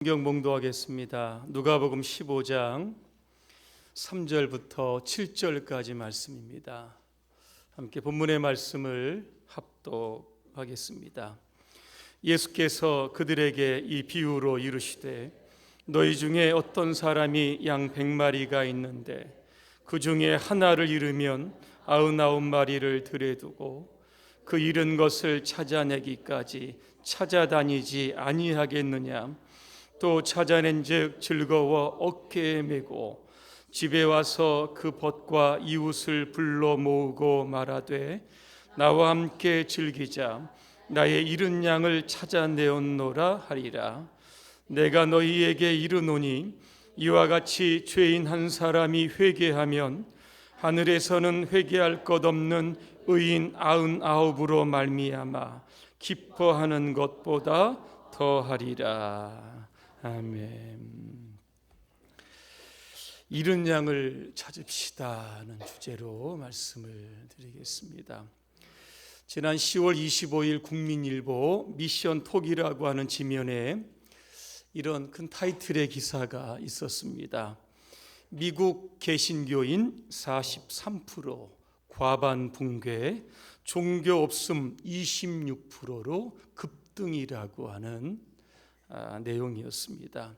성경 봉독하겠습니다. 누가복음 15장 3절부터 7절까지 말씀입니다. 함께 본문의 말씀을 합독하겠습니다. 예수께서 그들에게 이 비유로 이르시되 너희 중에 어떤 사람이 양 100마리가 있는데 그 중에 하나를 잃으면 99마리를 들에 두고 그 잃은 것을 찾아내기까지 찾아다니지 아니하겠느냐. 또 찾아낸즉 즐거워 어깨에 메고 집에 와서 그 벗과 이웃을 불러 모으고 말하되 나와 함께 즐기자. 나의 잃은 양을 찾아내었노라 하리라. 내가 너희에게 이르노니 이와 같이 죄인 한 사람이 회개하면 하늘에서는 회개할 것 없는 의인 99으로 말미암아 기뻐하는 것보다 더하리라. 아멘. 잃은 양을 찾읍시다는 주제로 말씀을 드리겠습니다. 지난 10월 25일 국민일보 미션 톡이라고 하는 지면에 이런 큰 타이틀의 기사가 있었습니다. 미국 개신교인 43%, 과반 붕괴, 종교 없음 26%로 급등이라고 하는 내용이었습니다.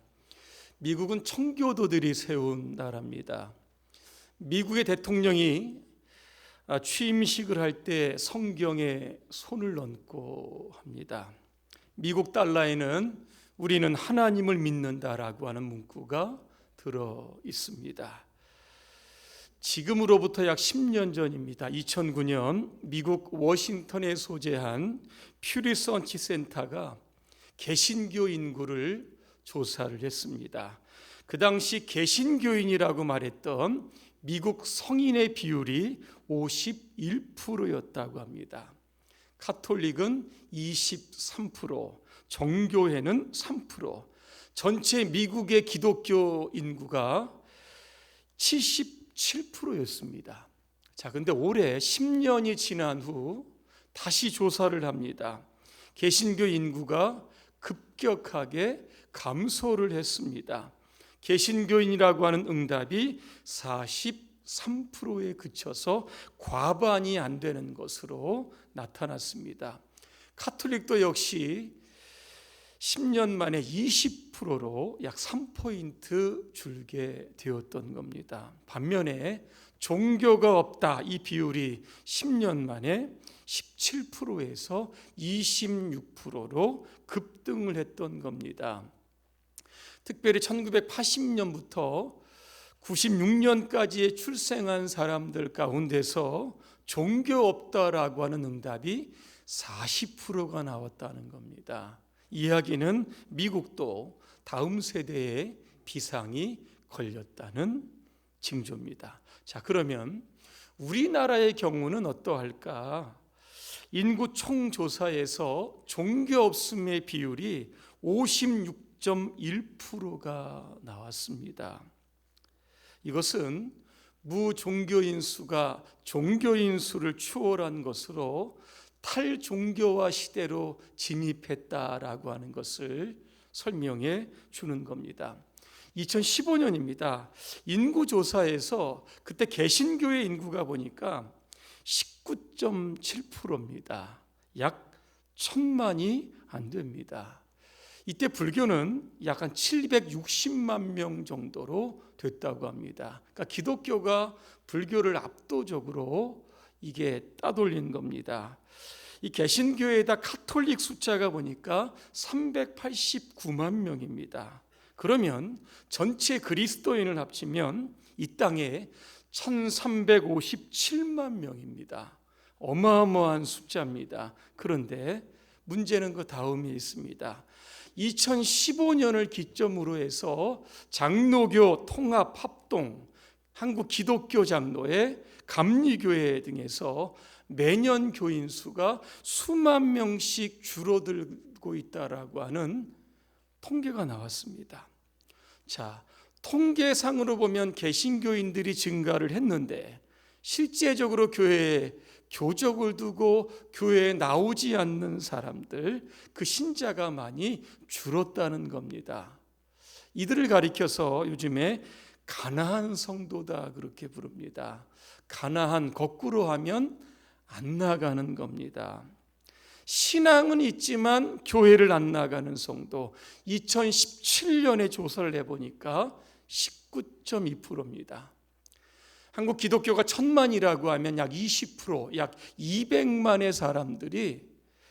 미국은 청교도들이 세운 나라입니다. 미국의 대통령이 취임식을 할 때 성경에 손을 얹고 합니다. 미국 달러에는 우리는 하나님을 믿는다라고 하는 문구가 들어 있습니다. 지금으로부터 약 10년 전입니다. 2009년 미국 워싱턴에 소재한 퓨 리서치 센터가 개신교 인구를 조사를 했습니다. 그 당시 개신교인이라고 말했던 미국 성인의 비율이 51%였다고 합니다. 카톨릭은 23%, 정교회는 3%, 전체 미국의 기독교 인구가 77%였습니다. 자, 근데 올해 10년이 지난 후 다시 조사를 합니다. 개신교 인구가 급격하게 감소를 했습니다. 개신교인이라고 하는 응답이 43%에 그쳐서 과반이 안 되는 것으로 나타났습니다. 카톨릭도 역시 10년 만에 20%로 약 3포인트 줄게 되었던 겁니다. 반면에 종교가 없다, 이 비율이 10년 만에 17%에서 26%로 급등을 했던 겁니다. 특별히 1980년부터 96년까지에 출생한 사람들 가운데서 종교 없다라고 하는 응답이 40%가 나왔다는 겁니다. 이야기는 미국도 다음 세대에 비상이 걸렸다는 징조입니다. 자, 그러면 우리나라의 경우는 어떠할까? 인구 총조사에서 종교 없음의 비율이 56.1%가 나왔습니다. 이것은 무종교인 수가 종교인 수를 추월한 것으로 탈종교화 시대로 진입했다라고 하는 것을 설명해 주는 겁니다. 2015년입니다. 인구조사에서 그때 개신교의 인구가 보니까 19.7%입니다. 약 1000만이 안 됩니다. 이때 불교는 약 한 760만 명 정도로 됐다고 합니다. 그러니까 기독교가 불교를 압도적으로 이게 따돌린 겁니다. 이 개신교에다 카톨릭 숫자가 보니까 389만 명입니다. 그러면 전체 그리스도인을 합치면 이 땅에 1357만 명입니다. 어마어마한 숫자입니다. 그런데 문제는 그 다음에 있습니다. 2015년을 기점으로 해서 장로교 통합 합동, 한국 기독교 장로회, 감리교회 등에서 매년 교인 수가 수만 명씩 줄어들고 있다라고 하는 통계가 나왔습니다. 자, 통계상으로 보면 개신교인들이 증가를 했는데 실제적으로 교회에 교적을 두고 교회에 나오지 않는 사람들, 그 신자가 많이 줄었다는 겁니다. 이들을 가리켜서 요즘에 가나안 성도다 그렇게 부릅니다. 가나안 거꾸로 하면 안 나가는 겁니다. 신앙은 있지만 교회를 안 나가는 성도, 2017년에 조사를 해보니까 19.2%입니다. 한국 기독교가 1000만이라고 하면 약 20%, 약 200만의 사람들이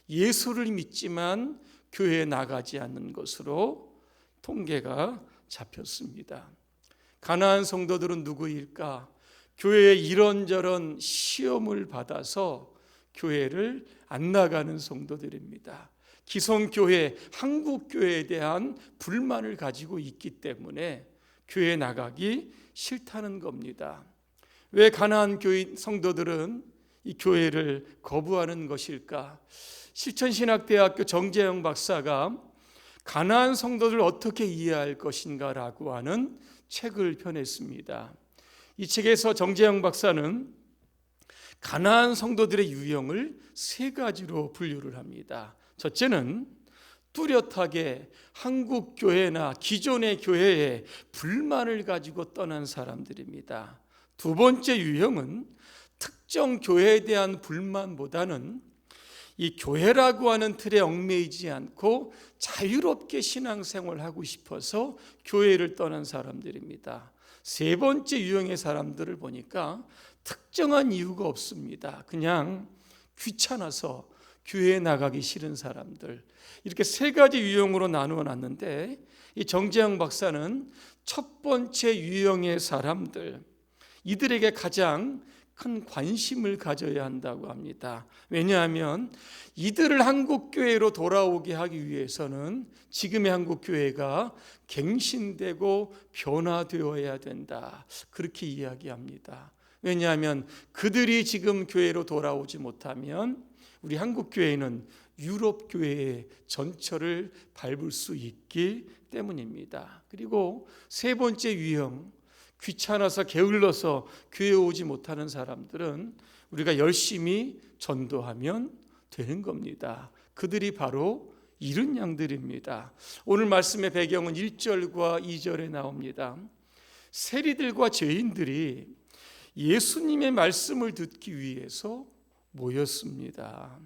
예수를 믿지만 교회에 나가지 않는 것으로 통계가 잡혔습니다. 가나안 성도들은 누구일까? 교회에 이런저런 시험을 받아서 교회를 안 나가는 성도들입니다. 기성교회, 한국교회에 대한 불만을 가지고 있기 때문에 교회에 나가기 싫다는 겁니다. 왜 가나안 교인 성도들은 이 교회를 거부하는 것일까? 실천신학대학교 정재영 박사가 가나안 성도들을 어떻게 이해할 것인가라고 하는 책을 펴냈습니다. 이 책에서 정재영 박사는 가나안 성도들의 유형을 3가지로 분류를 합니다. 첫째는 뚜렷하게 한국 교회나 기존의 교회에 불만을 가지고 떠난 사람들입니다. 두 번째 유형은 특정 교회에 대한 불만보다는 이 교회라고 하는 틀에 얽매이지 않고 자유롭게 신앙생활을 하고 싶어서 교회를 떠난 사람들입니다. 세 번째 유형의 사람들을 보니까 특정한 이유가 없습니다. 그냥 귀찮아서 교회에 나가기 싫은 사람들, 이렇게 3가지 유형으로 나누어 놨는데 이 정재영 박사는 첫 번째 유형의 사람들, 이들에게 가장 큰 관심을 가져야 한다고 합니다. 왜냐하면 이들을 한국교회로 돌아오게 하기 위해서는 지금의 한국교회가 갱신되고 변화되어야 된다, 그렇게 이야기합니다. 왜냐하면 그들이 지금 교회로 돌아오지 못하면 우리 한국교회는 유럽교회의 전철을 밟을 수 있기 때문입니다. 그리고 세 번째 유형, 귀찮아서 게을러서 교회에 오지 못하는 사람들은 우리가 열심히 전도하면 되는 겁니다. 그들이 바로 잃은 양들입니다. 오늘 말씀의 배경은 1절과 2절에 나옵니다. 세리들과 죄인들이 예수님의 말씀을 듣기 위해서 모였습니다.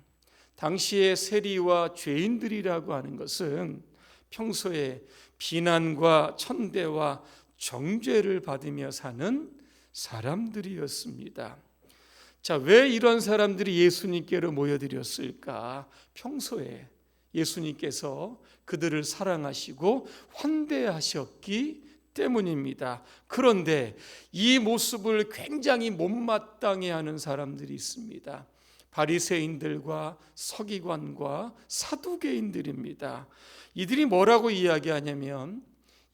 당시의 세리와 죄인들이라고 하는 것은 평소에 비난과 천대와 정죄를 받으며 사는 사람들이었습니다. 자, 왜 이런 사람들이 예수님께로 모여들었을까? 평소에 예수님께서 그들을 사랑하시고 환대하셨기 때문입니다. 그런데 이 모습을 굉장히 못마땅해하는 사람들이 있습니다. 바리새인들과 서기관과 사두개인들입니다. 이들이 뭐라고 이야기하냐면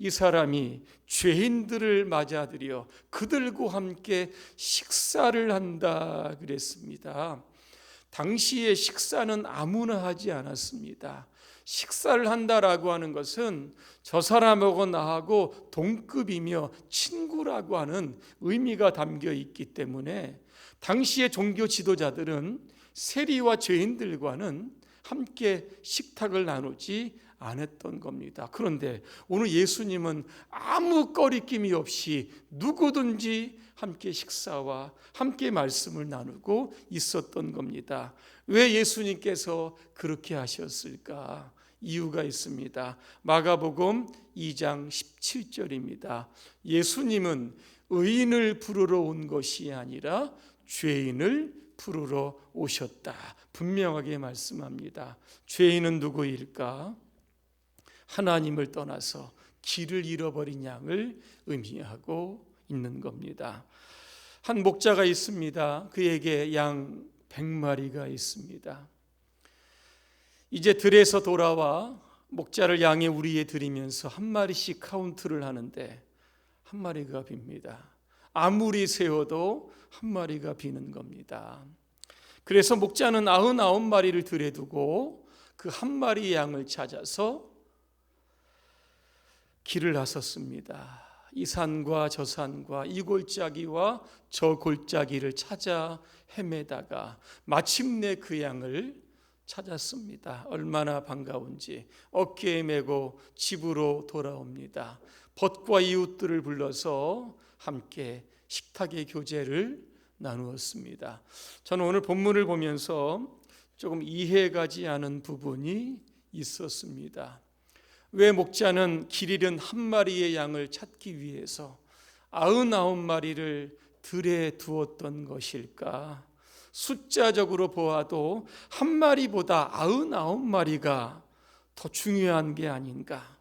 이 사람이 죄인들을 맞아들여 그들과 함께 식사를 한다 그랬습니다. 당시의 식사는 아무나 하지 않았습니다. 식사를 한다라고 하는 것은 저 사람하고 나하고 동급이며 친구라고 하는 의미가 담겨 있기 때문에 당시의 종교 지도자들은 세리와 죄인들과는 함께 식탁을 나누지 않았던 겁니다. 그런데 오늘 예수님은 아무 꺼리낌이 없이 누구든지 함께 식사와 함께 말씀을 나누고 있었던 겁니다. 왜 예수님께서 그렇게 하셨을까? 이유가 있습니다. 마가복음 2장 17절입니다. 예수님은 의인을 부르러 온 것이 아니라 죄인을 부르러 오셨다, 분명하게 말씀합니다. 죄인은 누구일까? 하나님을 떠나서 길을 잃어버린 양을 의미하고 있는 겁니다. 한 목자가 있습니다. 그에게 양 100마리가 있습니다. 이제 들에서 돌아와 목자를 양의 우리에 들이면서 한 마리씩 카운트를 하는데 한 마리가 빕니다. 아무리 세워도 한 마리가 비는 겁니다. 그래서 목자는 99마리를 들에 두고 그 한 마리 양을 찾아서 길을 나섰습니다. 이 산과 저 산과 이 골짜기와 저 골짜기를 찾아 헤매다가 마침내 그 양을 찾았습니다. 얼마나 반가운지 어깨에 메고 집으로 돌아옵니다. 벗과 이웃들을 불러서 함께 식탁의 교제를 나누었습니다. 저는 오늘 본문을 보면서 조금 이해가지 않은 부분이 있었습니다. 왜 목자는 길 잃은 한 마리의 양을 찾기 위해서 99마리를 들에 두었던 것일까? 숫자적으로 보아도 한 마리보다 99마리가 더 중요한 게 아닌가?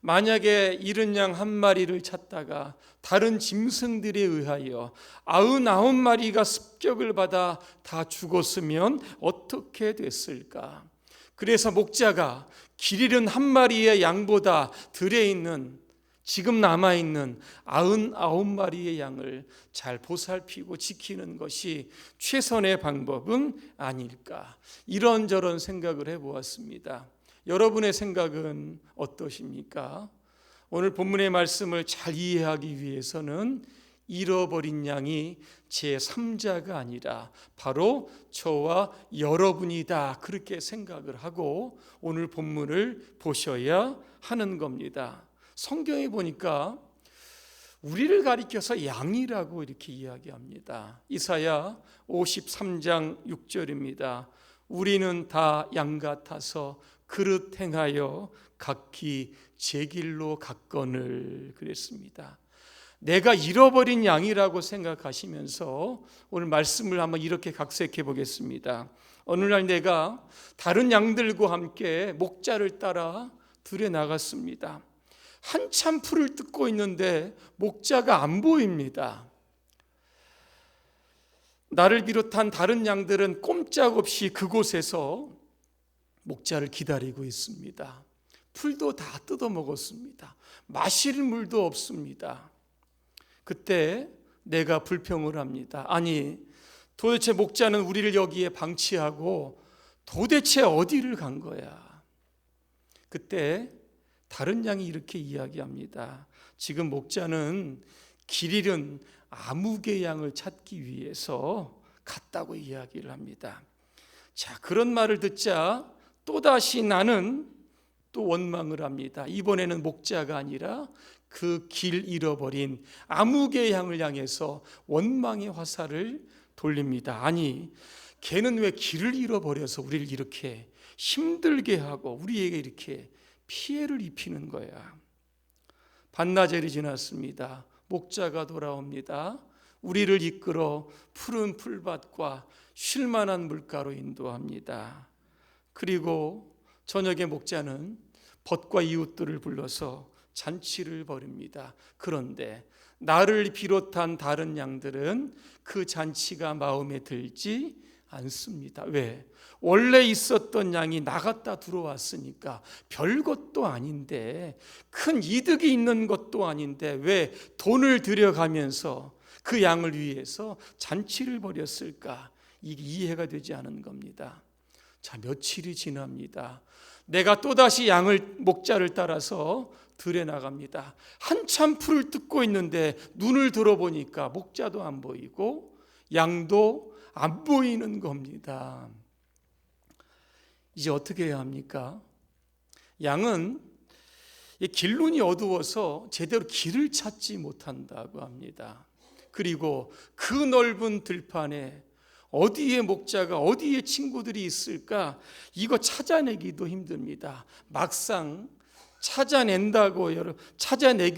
만약에 잃은 양 한 마리를 찾다가 다른 짐승들에 의하여 99마리가 습격을 받아 다 죽었으면 어떻게 됐을까? 그래서 목자가 길 잃은 한 마리의 양보다 들에 있는 지금 남아있는 99마리의 양을 잘 보살피고 지키는 것이 최선의 방법은 아닐까? 이런저런 생각을 해보았습니다. 여러분의 생각은 어떠십니까? 오늘 본문의 말씀을 잘 이해하기 위해서는 잃어버린 양이 제3자가 아니라 바로 저와 여러분이다, 그렇게 생각을 하고 오늘 본문을 보셔야 하는 겁니다. 성경에 보니까 우리를 가리켜서 양이라고 이렇게 이야기합니다. 이사야 53장 6절입니다. 우리는 다 양 같아서 그릇 행하여 각기 제 길로 갔거늘, 그랬습니다. 내가 잃어버린 양이라고 생각하시면서 오늘 말씀을 한번 이렇게 각색해 보겠습니다. 어느 날 내가 다른 양들과 함께 목자를 따라 들에 나갔습니다. 한참 풀을 뜯고 있는데 목자가 안 보입니다. 나를 비롯한 다른 양들은 꼼짝없이 그곳에서 목자를 기다리고 있습니다. 풀도 다 뜯어 먹었습니다. 마실 물도 없습니다. 그때 내가 불평을 합니다. 아니, 도대체 목자는 우리를 여기에 방치하고 도대체 어디를 간 거야? 그때 다른 양이 이렇게 이야기합니다. 지금 목자는 길 잃은 아무개 양을 찾기 위해서 갔다고 이야기를 합니다. 자, 그런 말을 듣자 또다시 나는 또 원망을 합니다. 이번에는 목자가 아니라 그 길 잃어버린 아무개 양을 향해서 원망의 화살을 돌립니다. 아니, 걔는 왜 길을 잃어버려서 우리를 이렇게 힘들게 하고 우리에게 이렇게 피해를 입히는 거야. 반나절이 지났습니다. 목자가 돌아옵니다. 우리를 이끌어 푸른 풀밭과 쉴만한 물가로 인도합니다. 그리고 저녁에 목자는 벗과 이웃들을 불러서 잔치를 벌입니다. 그런데 나를 비롯한 다른 양들은 그 잔치가 마음에 들지 않습니다. 왜? 원래 있었던 양이 나갔다 들어왔으니까 별것도 아닌데, 큰 이득이 있는 것도 아닌데 왜 돈을 들여가면서 그 양을 위해서 잔치를 벌였을까? 이게 이해가 되지 않은 겁니다. 자, 며칠이 지납니다. 내가 또다시 목자를 따라서 들에 나갑니다. 한참 풀을 뜯고 있는데 눈을 들어보니까 목자도 안 보이고 양도 안 보이는 겁니다. 이제 어떻게 해야 합니까? 양은 길눈이 어두워서 제대로 길을 찾지 못한다고 합니다. 그리고 그 넓은 들판에 어디에 목자가, 어디에 친구들이 있을까? 이거 찾아내기도 힘듭니다. 막상 찾아내기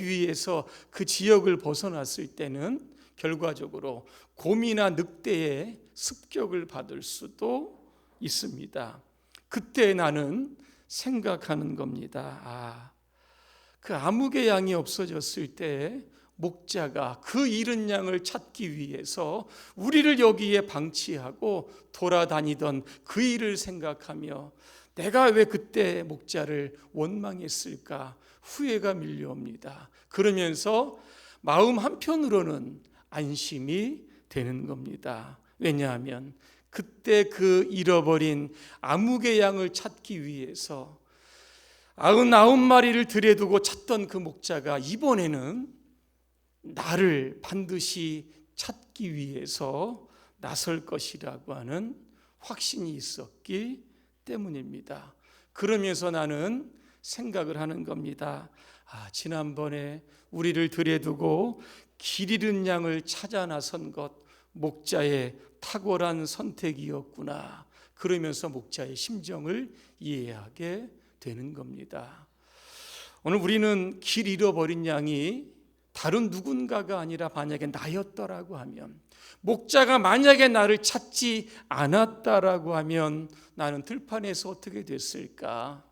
위해서 그 지역을 벗어났을 때는 결과적으로 곰이나 늑대의 습격을 받을 수도 있습니다. 그때 나는 생각하는 겁니다. 그 아무개 양이 없어졌을 때 목자가 그 잃은 양을 찾기 위해서 우리를 여기에 방치하고 돌아다니던 그 일을 생각하며 내가 왜 그때 목자를 원망했을까? 후회가 밀려옵니다. 그러면서 마음 한편으로는 안심이 되는 겁니다. 왜냐하면 그때 그 잃어버린 아무개 양을 찾기 위해서 99마리를 들에 두고 찾던 그 목자가 이번에는 나를 반드시 찾기 위해서 나설 것이라고 하는 확신이 있었기 때문입니다. 그러면서 나는 생각을 하는 겁니다. 지난번에 우리를 들여두고 길 잃은 양을 찾아 나선 것, 목자의 탁월한 선택이었구나. 그러면서 목자의 심정을 이해하게 되는 겁니다. 오늘 우리는 길 잃어버린 양이 다른 누군가가 아니라 만약에 나였더라고 하면, 목자가 만약에 나를 찾지 않았다라고 하면 나는 들판에서 어떻게 됐을까?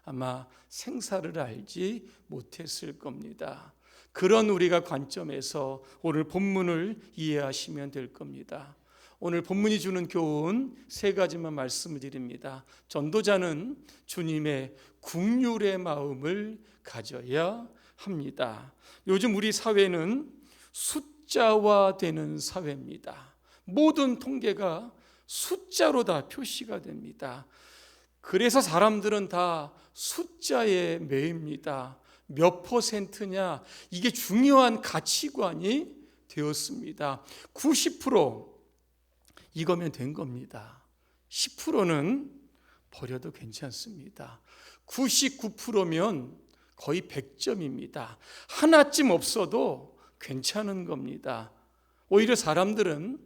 아마 생사를 알지 못했을 겁니다. 그런 우리가 관점에서 오늘 본문을 이해하시면 될 겁니다. 오늘 본문이 주는 교훈 3가지만 말씀을 드립니다. 전도자는 주님의 긍휼의 마음을 가져야 합니다. 요즘 우리 사회는 숫자화되는 사회입니다. 모든 통계가 숫자로 다 표시가 됩니다. 그래서 사람들은 다 숫자에 매입니다. 몇 %냐, 이게 중요한 가치관이 되었습니다. 90% 이거면 된 겁니다. 10%는 버려도 괜찮습니다. 99%면 거의 100점입니다. 하나쯤 없어도 괜찮은 겁니다. 오히려 사람들은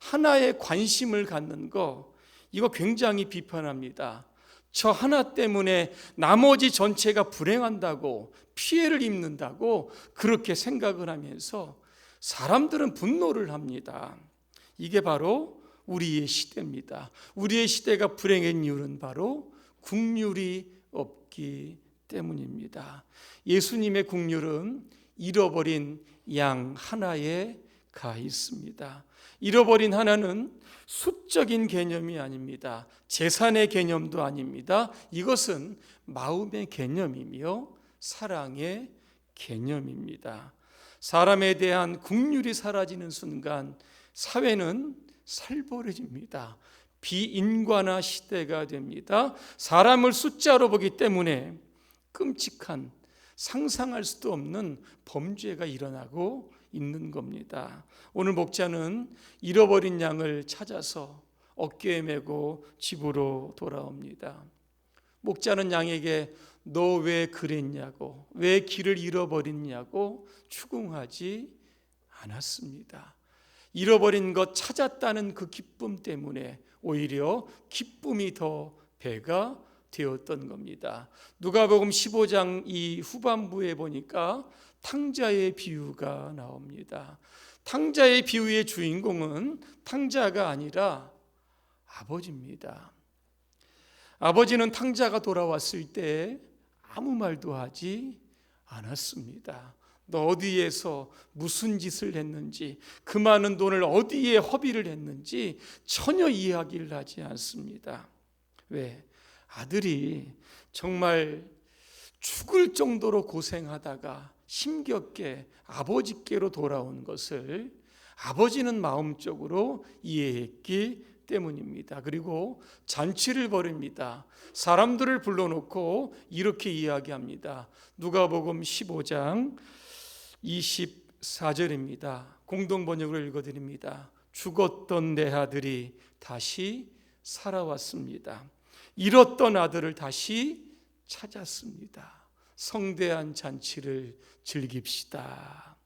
하나에 관심을 갖는 거, 이거 굉장히 비판합니다. 저 하나 때문에 나머지 전체가 불행한다고, 피해를 입는다고 그렇게 생각을 하면서 사람들은 분노를 합니다. 이게 바로 우리의 시대입니다. 우리의 시대가 불행한 이유는 바로 긍휼이 없기 때문입니다. 예수님의 긍휼은 잃어버린 양 하나에 가 있습니다. 잃어버린 하나는 수적인 개념이 아닙니다. 재산의 개념도 아닙니다. 이것은 마음의 개념이며 사랑의 개념입니다. 사람에 대한 긍휼이 사라지는 순간 사회는 살벌해집니다. 비인간화 시대가 됩니다. 사람을 숫자로 보기 때문에 끔찍한, 상상할 수도 없는 범죄가 일어나고 있는 겁니다. 오늘 목자는 잃어버린 양을 찾아서 어깨에 메고 집으로 돌아옵니다. 목자는 양에게 너 왜 그랬냐고, 왜 길을 잃어버렸냐고 추궁하지 않았습니다. 잃어버린 것 찾았다는 그 기쁨 때문에 오히려 기쁨이 더 배가 되었던 겁니다. 누가복음 15장 이 후반부에 보니까 탕자의 비유가 나옵니다. 탕자의 비유의 주인공은 탕자가 아니라 아버지입니다. 아버지는 탕자가 돌아왔을 때 아무 말도 하지 않았습니다. 너 어디에서 무슨 짓을 했는지, 그 많은 돈을 어디에 허비를 했는지 전혀 이야기를 하지 않습니다. 왜? 아들이 정말 죽을 정도로 고생하다가 힘겹게 아버지께로 돌아온 것을 아버지는 마음적으로 이해했기 때문입니다. 그리고 잔치를 벌입니다. 사람들을 불러놓고 이렇게 이야기합니다. 누가복음 15장 24절입니다. 공동번역으로 읽어드립니다. 죽었던 내 아들이 다시 살아왔습니다. 잃었던 아들을 다시 찾았습니다. 성대한 잔치를 즐깁시다.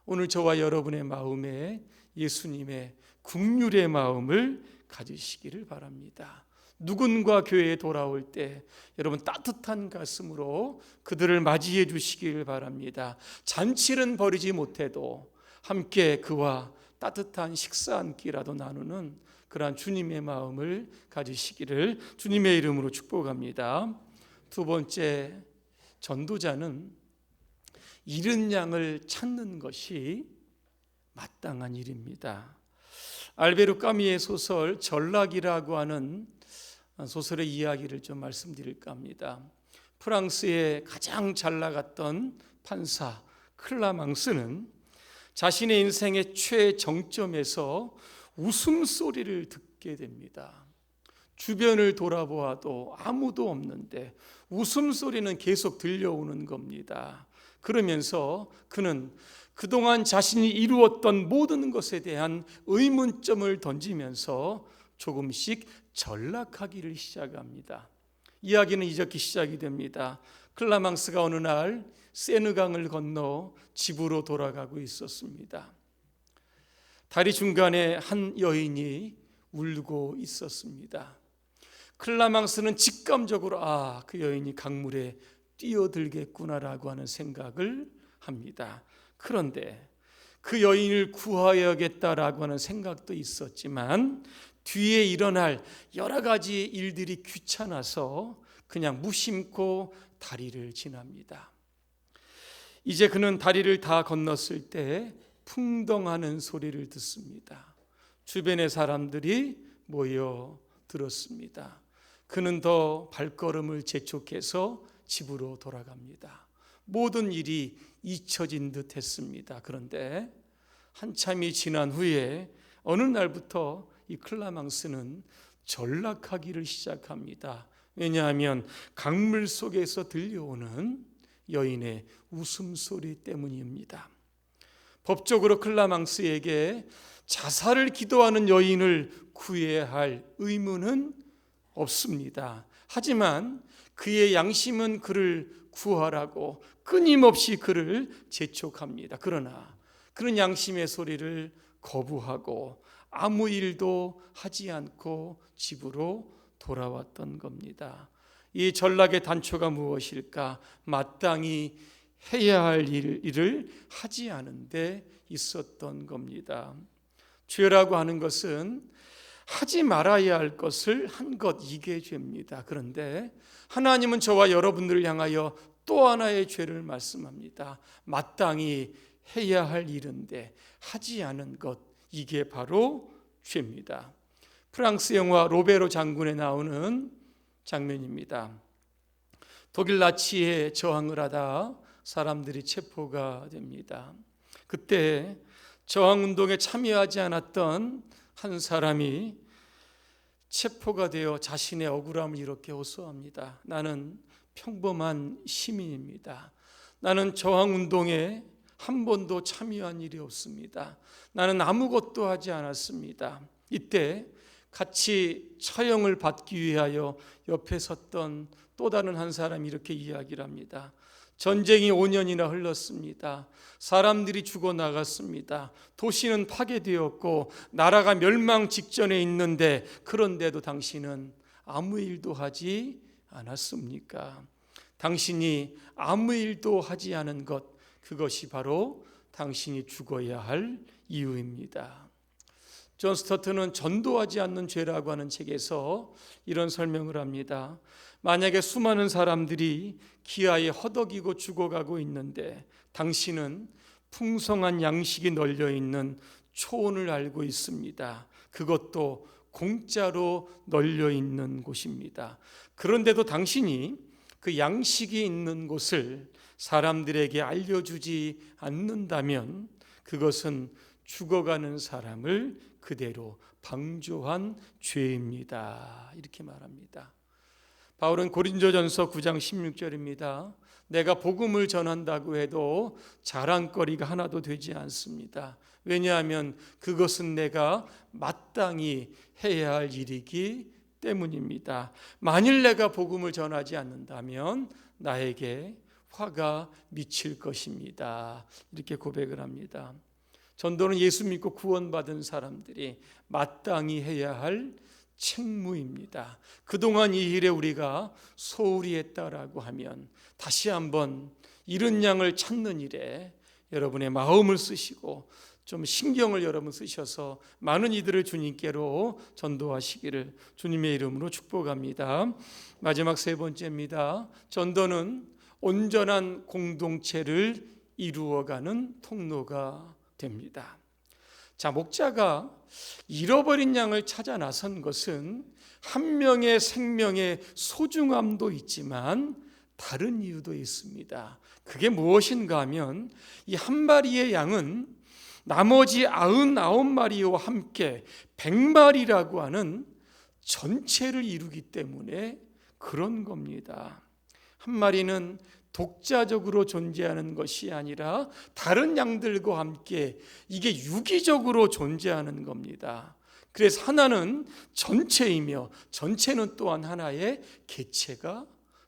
오늘 저와 여러분의 마음에 예수님의 긍휼의 마음을 가지시기를 바랍니다. 누군가 교회에 돌아올 때 여러분 따뜻한 가슴으로 그들을 맞이해 주시기를 바랍니다. 잔치는 벌이지 못해도 함께 그와 따뜻한 식사 한 끼라도 나누는 그러한 주님의 마음을 가지시기를 주님의 이름으로 축복합니다. 2번째, 전도자는 잃은 양을 찾는 것이 마땅한 일입니다. 알베르 까미의 소설 전락이라고 하는 소설의 이야기를 좀 말씀드릴까 합니다. 프랑스의 가장 잘 나갔던 판사 클라망스는 자신의 인생의 최정점에서 웃음소리를 듣게 됩니다. 주변을 돌아보아도 아무도 없는데 웃음소리는 계속 들려오는 겁니다. 그러면서 그는 그동안 자신이 이루었던 모든 것에 대한 의문점을 던지면서 조금씩 전락하기를 시작합니다. 이야기는 이렇게 시작이 됩니다. 클라망스가 어느 날 세느강을 건너 집으로 돌아가고 있었습니다. 다리 중간에 한 여인이 울고 있었습니다. 클라망스는 직감적으로 그 여인이 강물에 뛰어들겠구나라고 하는 생각을 합니다. 그런데 그 여인을 구하여야겠다라고 하는 생각도 있었지만 뒤에 일어날 여러 가지 일들이 귀찮아서 그냥 무심코 다리를 지납니다. 이제 그는 다리를 다 건넜을 때 풍덩하는 소리를 듣습니다. 주변의 사람들이 모여 들었습니다. 그는 더 발걸음을 재촉해서 집으로 돌아갑니다. 모든 일이 잊혀진 듯 했습니다. 그런데 한참이 지난 후에 어느 날부터 이 클라망스는 전락하기를 시작합니다. 왜냐하면 강물 속에서 들려오는 여인의 웃음소리 때문입니다. 법적으로 클라망스에게 자살을 기도하는 여인을 구해야 할 의무는 없습니다. 하지만 그의 양심은 그를 구하라고 끊임없이 그를 재촉합니다. 그러나 그런 양심의 소리를 거부하고 아무 일도 하지 않고 집으로 돌아왔던 겁니다. 이 전락의 단초가 무엇일까? 마땅히 해야 할 일을 하지 않은 데 있었던 겁니다. 죄라고 하는 것은 하지 말아야 할 것을 한 것, 이게 죄입니다. 그런데 하나님은 저와 여러분들을 향하여 또 하나의 죄를 말씀합니다. 마땅히 해야 할 일인데 하지 않은 것, 이게 바로 죄입니다. 프랑스 영화 로베로 장군에 나오는 장면입니다. 독일 나치에 저항을 하다 사람들이 체포가 됩니다. 그때 저항운동에 참여하지 않았던 한 사람이 체포가 되어 자신의 억울함을 이렇게 호소합니다. 나는 평범한 시민입니다. 나는 저항운동에 한 번도 참여한 일이 없습니다. 나는 아무것도 하지 않았습니다. 이때 같이 처형을 받기 위하여 옆에 섰던 또 다른 한 사람이 이렇게 이야기를 합니다. 전쟁이 5년이나 흘렀습니다. 사람들이 죽어나갔습니다. 도시는 파괴되었고 나라가 멸망 직전에 있는데 그런데도 당신은 아무 일도 하지 않았습니까? 당신이 아무 일도 하지 않은 것, 그것이 바로 당신이 죽어야 할 이유입니다. 존 스토트는 전도하지 않는 죄라고 하는 책에서 이런 설명을 합니다. 만약에 수많은 사람들이 기아에 허덕이고 죽어가고 있는데 당신은 풍성한 양식이 널려있는 초원을 알고 있습니다. 그것도 공짜로 널려있는 곳입니다. 그런데도 당신이 그 양식이 있는 곳을 사람들에게 알려주지 않는다면 그것은 죽어가는 사람을 그대로 방조한 죄입니다. 이렇게 말합니다. 바울은 고린도전서 9장 16절입니다. 내가 복음을 전한다고 해도 자랑거리가 하나도 되지 않습니다. 왜냐하면 그것은 내가 마땅히 해야 할 일이기 때문입니다. 만일 내가 복음을 전하지 않는다면 나에게 화가 미칠 것입니다. 이렇게 고백을 합니다. 전도는 예수 믿고 구원받은 사람들이 마땅히 해야 할 책무입니다. 그동안 이 일에 우리가 소홀히 했다라고 하면 다시 한번 잃은 양을 찾는 일에 여러분의 마음을 쓰시고 좀 신경을 여러분 쓰셔서 많은 이들을 주님께로 전도하시기를 주님의 이름으로 축복합니다. 마지막 세 번째입니다. 전도는 온전한 공동체를 이루어가는 통로가 됩니다. 자, 목자가 잃어버린 양을 찾아 나선 것은 한 명의 생명의 소중함도 있지만 다른 이유도 있습니다. 그게 무엇인가 하면 이 한 마리의 양은 나머지 99마리와 함께 100마리라고 하는 전체를 이루기 때문에 그런 겁니다. 한 마리는 독자적으로 존재하는 것이 아니라 다른 양들과 함께 이게 유기적으로 존재하는 겁니다. 그래서 하나는 전체이며 전체는 또한 하나의 개체가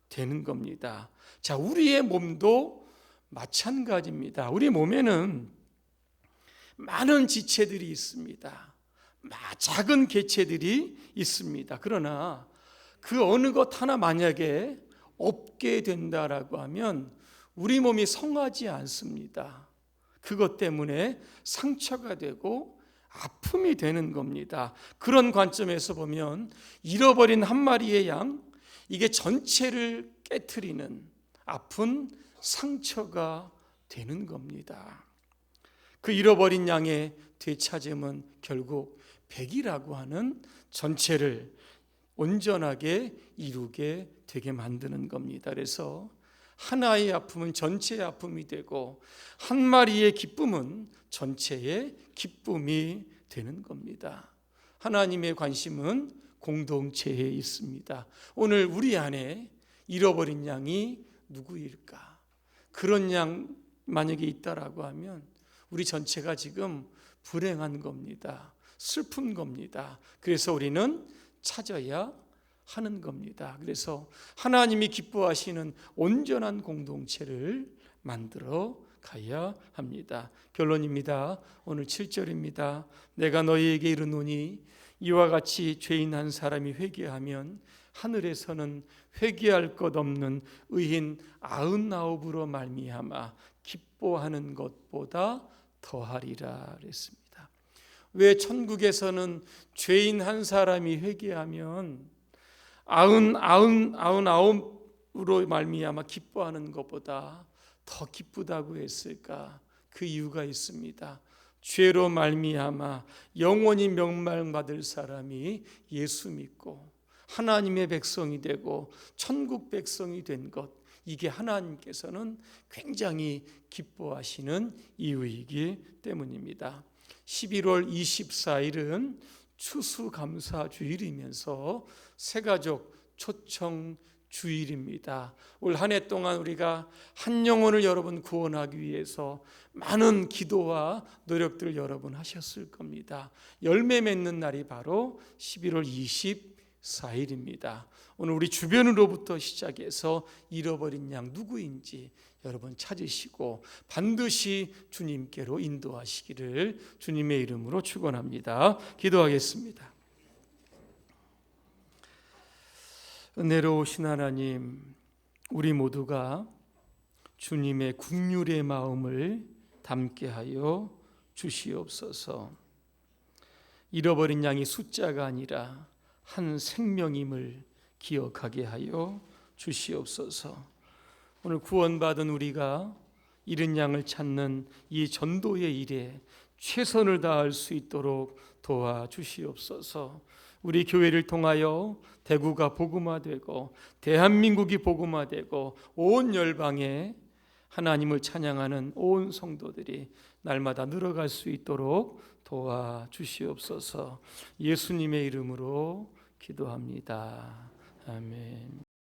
되는 겁니다. 자, 우리의 몸도 마찬가지입니다. 우리 몸에는 많은 지체들이 있습니다. 작은 개체들이 있습니다. 그러나 그 어느 것 하나 만약에 없게 된다라고 하면 우리 몸이 성하지 않습니다. 그것 때문에 상처가 되고 아픔이 되는 겁니다. 그런 관점에서 보면 잃어버린 한 마리의 양, 이게 전체를 깨트리는 아픈 상처가 되는 겁니다. 그 잃어버린 양의 되찾음은 결국 백이라고 하는 전체를 온전하게 이루게 되게 만드는 겁니다. 그래서 하나의 아픔은 전체의 아픔이 되고 한 마리의 기쁨은 전체의 기쁨이 되는 겁니다. 하나님의 관심은 공동체에 있습니다. 오늘 우리 안에 잃어버린 양이 누구일까? 그런 양 만약에 있다라고 하면 우리 전체가 지금 불행한 겁니다. 슬픈 겁니다. 그래서 우리는 찾아야 하는 겁니다. 그래서 하나님이 기뻐하시는 온전한 공동체를 만들어 가야 합니다. 결론입니다. 오늘 7절입니다. 내가 너희에게 이르노니 이와 같이 죄인 한 사람이 회개하면 하늘에서는 회개할 것 없는 의인 99으로 말미암아 기뻐하는 것보다 더하리라 그랬습니다. 왜 천국에서는 죄인 한 사람이 회개하면 99으로 말미암아 기뻐하는 것보다 더 기쁘다고 했을까? 그 이유가 있습니다. 죄로 말미암아 영원히 멸망받을 사람이 예수 믿고 하나님의 백성이 되고 천국 백성이 된 것, 이게 하나님께서는 굉장히 기뻐하시는 이유이기 때문입니다. 11월 24일은 추수감사주일이면서 새가족 초청주일입니다. 올 한 해 동안 우리가 한 영혼을 여러분 구원하기 위해서 많은 기도와 노력들을 여러분 하셨을 겁니다. 열매 맺는 날이 바로 11월 24일입니다. 오늘 우리 주변으로부터 시작해서 잃어버린 양 누구인지 여러분 찾으시고 반드시 주님께로 인도하시기를 주님의 이름으로 축원합니다. 기도하겠습니다. 은혜로우신 하나님, 우리 모두가 주님의 긍휼의 마음을 담게 하여 주시옵소서. 잃어버린 양이 숫자가 아니라 한 생명임을 기억하게 하여 주시옵소서. 오늘 구원받은 우리가 잃은 양을 찾는 이 전도의 일에 최선을 다할 수 있도록 도와주시옵소서. 우리 교회를 통하여 대구가 복음화되고 대한민국이 복음화되고 온 열방에 하나님을 찬양하는 온 성도들이 날마다 늘어갈 수 있도록 도와주시옵소서. 예수님의 이름으로 기도합니다. 아멘.